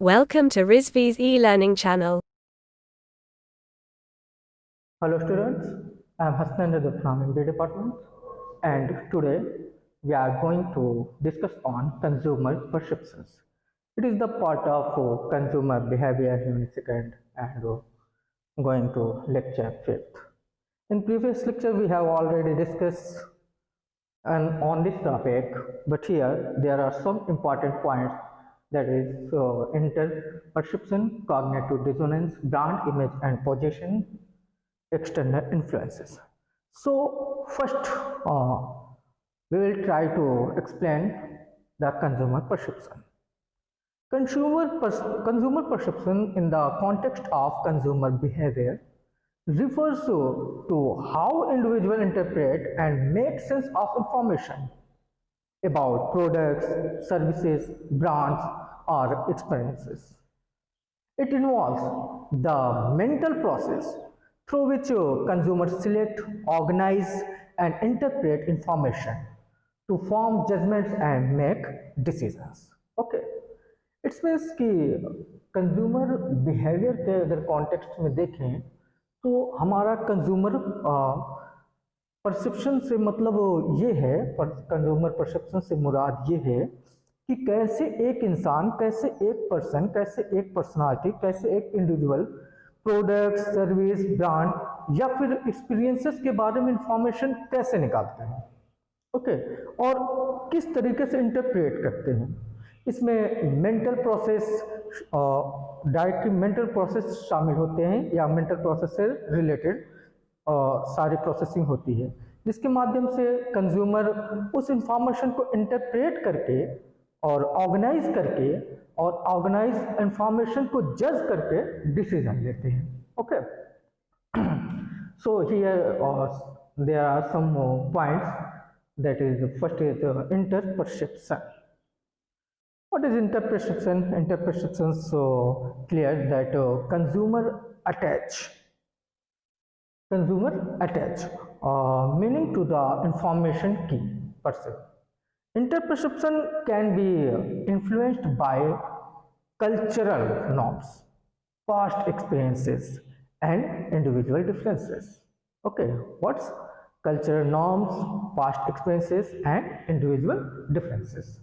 Welcome to Rizvi's e-learning channel. Hello students, I am Hasnan Reza from MBA department and today we are going to discuss on consumer perceptions. It is the part of consumer behavior unit second and going to lecture fifth. In previous lecture we have already discussed and on this topic, but here there are some important points, that is interperception, cognitive dissonance, brand image and position, external influences. So first we will try to explain the consumer perception. Consumer perception in the context of consumer behavior refers to how individuals interpret and make sense of information about products, services, brands, or experiences. It involves the mental process through which consumers select, organize, and interpret information to form judgments and make decisions. Okay, it's means कि consumer behaviour के अगर context में देखें तो हमारा consumer perception से मतलब ये है, कंज्यूमर परसेप्शन से मुराद ये है कि कैसे एक इंसान, कैसे एक पर्सन, कैसे एक पर्सनालिटी, कैसे एक इंडिविजुअल प्रोडक्ट, सर्विस, ब्रांड या फिर एक्सपीरियंसेस के बारे में इंफॉर्मेशन कैसे निकालते हैं, ओके, और किस तरीके से इंटरप्रेट करते हैं। इसमें mental process, directly mental process शामिल होते हैं या मेंटल प्रोसेस से रिलेटेड सारी प्रोसेसिंग होती है, जिसके माध्यम से कंज्यूमर उस इंफॉर्मेशन को इंटरप्रेट करके और ऑर्गेनाइज करके और ऑर्गेनाइज इंफॉर्मेशन को जज करके डिसीजन लेते हैं। Okay, so here there are some points, that is first is interperception. What is interperception? Interperception so clear that consumer attach meaning to the information key perceived. Interperception can be influenced by cultural norms, past experiences, and individual differences. Okay, what's cultural norms, past experiences, and individual differences?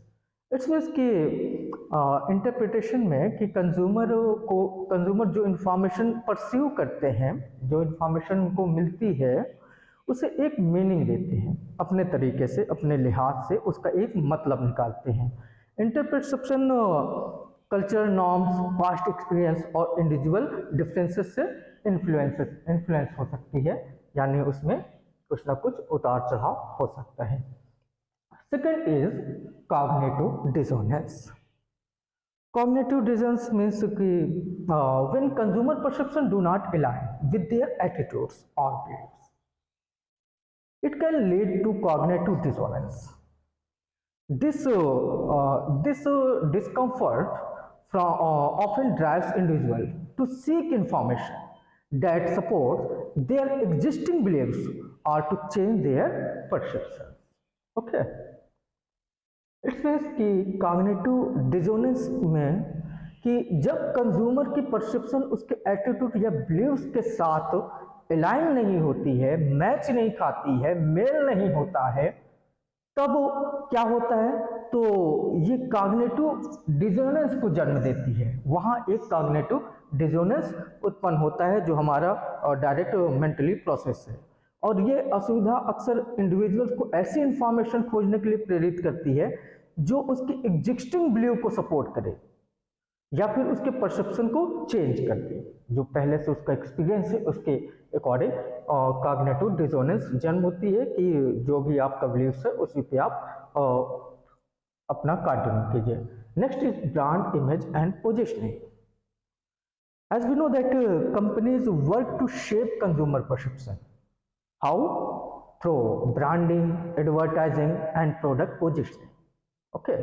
It's means कि interpretation में कि consumer जो information perceive करते हैं, जो information उनको मिलती है, उसे एक मीनिंग देते हैं अपने तरीके से, अपने लिहाज से उसका एक मतलब निकालते हैं। Interpretation cultural norms, past experience और इंडिविजुअल डिफरेंसेस से इन्फ्लुएंस हो सकती है, यानी उसमें कुछ ना कुछ उतार चढ़ाव हो सकता है। Second is cognitive dissonance. Cognitive dissonance means when consumer perception do not align with their attitudes or beliefs, it can lead to cognitive dissonance. This discomfort often drives individuals to seek information that supports their existing beliefs or to change their perceptions. Okay. It's means कि cognitive dissonance में कि जब consumer की perception उसके attitude या beliefs के साथ align नहीं होती है, मैच नहीं खाती है, मेल नहीं होता है, तब क्या होता है, तो ये कॉग्निटिव डिसोनेंस को जन्म देती है। वहाँ एक कॉग्निटिव डिसोनेंस उत्पन्न होता है जो हमारा डायरेक्ट मेंटली प्रोसेस है, और ये असुविधा अक्सर इंडिविजुअल्स को ऐसी इंफॉर्मेशन खोजने के लिए प्रेरित करती है जो उसकी एग्जिस्टिंग बिलीव को सपोर्ट करे या फिर उसके परसेप्शन को चेंज कर दे, जो पहले से उसका एक्सपीरियंस है उसके अकॉर्डिंग कॉग्निटिव डिसोनेंस जन्म होती है कि जो भी आपका बिलीव्स है उसी पे आप अपना कंटिन्यू कीजिए। Next is brand image and positioning. As we know that companies work to shape consumer perception. How? Through branding, advertising and product positioning. Okay,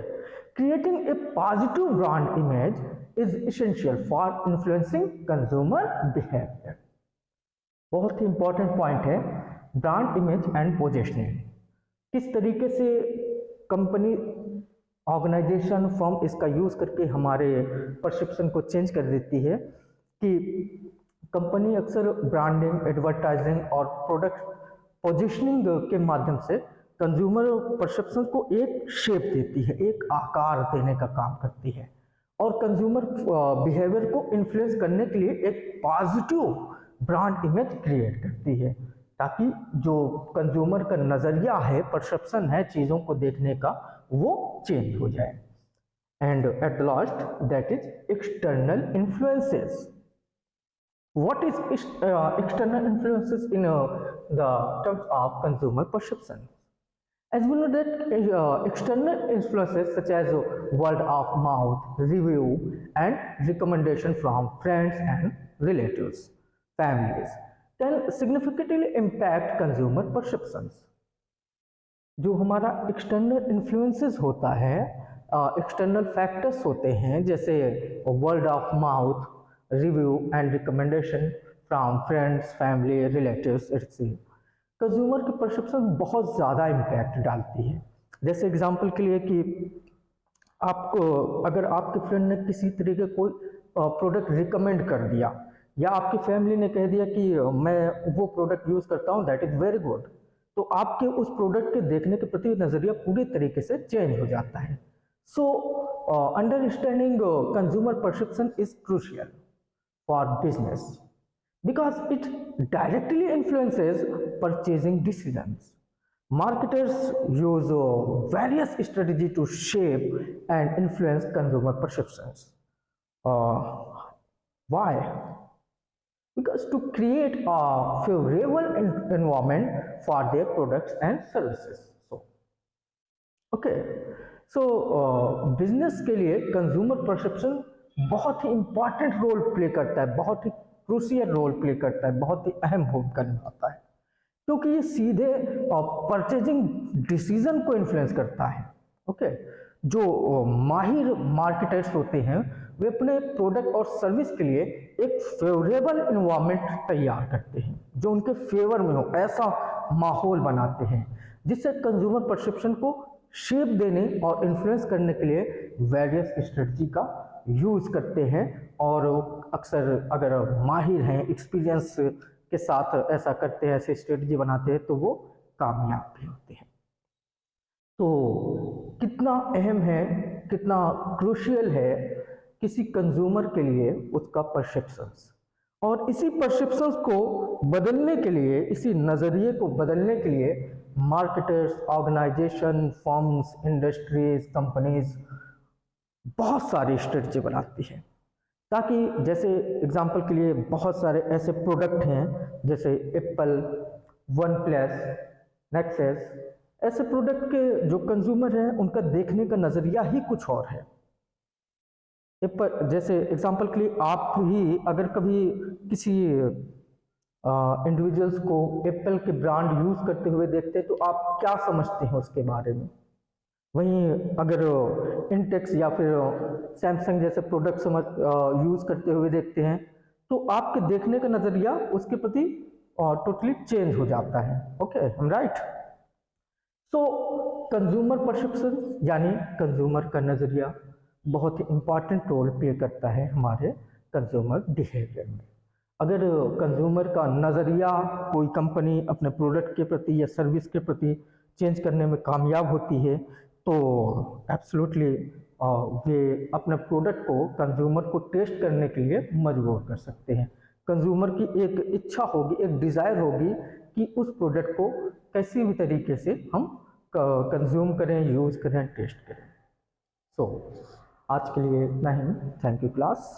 creating a positive brand image is essential for influencing consumer behavior. बहुत ही important point है brand image and positioning. किस तरीके से company organisation firm इसका use करके हमारे perception को change कर देती है कि कंपनी अक्सर ब्रांडिंग, एडवर्टाइजिंग और प्रोडक्ट पोजीशनिंग के माध्यम से कंज्यूमर परसेप्शन को एक शेप देती है, एक आकार देने का काम करती है और कंज्यूमर बिहेवियर को इन्फ्लुएंस करने के लिए एक पॉजिटिव ब्रांड इमेज क्रिएट करती है, ताकि जो कंज्यूमर का नज़रिया है, परसेप्शन है चीज़ों को देखने का, वो चेंज हो जाए। And at the last that is external influences. What is external influences in the terms of consumer perception? As we know that external influences such as word of mouth, review, and recommendation from friends and relatives, families can significantly impact consumer perceptions. जो हमारा external influences होता है, external factors होते हैं, जैसे word of mouth, review and recommendation from friends, family, relatives etcetera, consumer की perception बहुत ज़्यादा इम्पैक्ट डालती है। जैसे एग्जांपल के लिए कि आपको अगर आपके फ्रेंड ने किसी तरीके कोई प्रोडक्ट रिकमेंड कर दिया या आपकी फैमिली ने कह दिया कि मैं वो प्रोडक्ट यूज़ करता हूँ, दैट इज़ वेरी गुड, तो आपके उस प्रोडक्ट के देखने के प्रति नज़रिया पूरी तरीके से चेंज हो जाता है। So understanding consumer perception is crucial for business because it directly influences purchasing decisions. Marketers use various strategies to shape and influence consumer perceptions. Why? Because to create a favorable environment for their products and services. Okay, so business के लिए consumer perception बहुत ही important role play करता है, बहुत ही crucial role play करता है, बहुत ही अहम भूमिका निभाता है, क्योंकि ये सीधे परचेजिंग डिसीजन को इन्फ्लुएंस करता है। ओके, जो माहिर मार्केटर्स होते हैं वे अपने प्रोडक्ट और सर्विस के लिए एक फेवरेबल इन्वायरमेंट तैयार करते हैं, जो उनके फेवर में हो, ऐसा माहौल बनाते हैं जिससे कंज्यूमर परसेप्शन को शेप देने और इन्फ्लुएंस करने के लिए वेरियस स्ट्रेटजी का यूज़ करते हैं। और अक्सर अगर माहिर हैं, एक्सपीरियंस के साथ ऐसा करते हैं, ऐसे स्ट्रेटजी बनाते हैं, तो वो कामयाब भी होते हैं। तो कितना अहम है, कितना क्रूशियल है किसी कंज्यूमर के लिए उसका परसेप्शंस, और इसी परसेप्शंस को बदलने के लिए, इसी नज़रिए को बदलने के लिए marketers, organisation, firms, industries, companies बहुत सारी स्ट्रेटजी बनाती है, ताकि जैसे एग्जांपल के लिए बहुत सारे ऐसे प्रोडक्ट हैं जैसे एप्पल, वन प्लस, नेक्सस, ऐसे प्रोडक्ट के जो कंज्यूमर हैं उनका देखने का नज़रिया ही कुछ और है। एप्पल जैसे एग्जांपल के लिए आप ही अगर कभी किसी इंडिविजुअल्स को एप्पल के ब्रांड यूज़ करते हुए देखते हैं तो आप क्या समझते हैं उसके बारे में। वहीं अगर इंटेक्स या फिर सैमसंग जैसे प्रोडक्ट समझ यूज़ करते हुए देखते हैं तो आपके देखने का नज़रिया उसके प्रति टोटली चेंज हो जाता है। Okay, I am right. So consumer perception यानी कंज्यूमर का नज़रिया बहुत ही इम्पॉर्टेंट रोल प्ले करता है हमारे कंज्यूमर बिहेवियर में। अगर कंज्यूमर का नज़रिया कोई कंपनी अपने प्रोडक्ट के प्रति या सर्विस के प्रति चेंज करने में कामयाब होती है तो एब्सोल्युटली वे अपने प्रोडक्ट को कंज्यूमर को टेस्ट करने के लिए मजबूर कर सकते हैं। कंज्यूमर की एक इच्छा होगी, एक डिज़ायर होगी कि उस प्रोडक्ट को किसी भी तरीके से हम कंज्यूम करें, यूज़ करें, टेस्ट करें। सो आज के लिए इतना ही। Thank you class.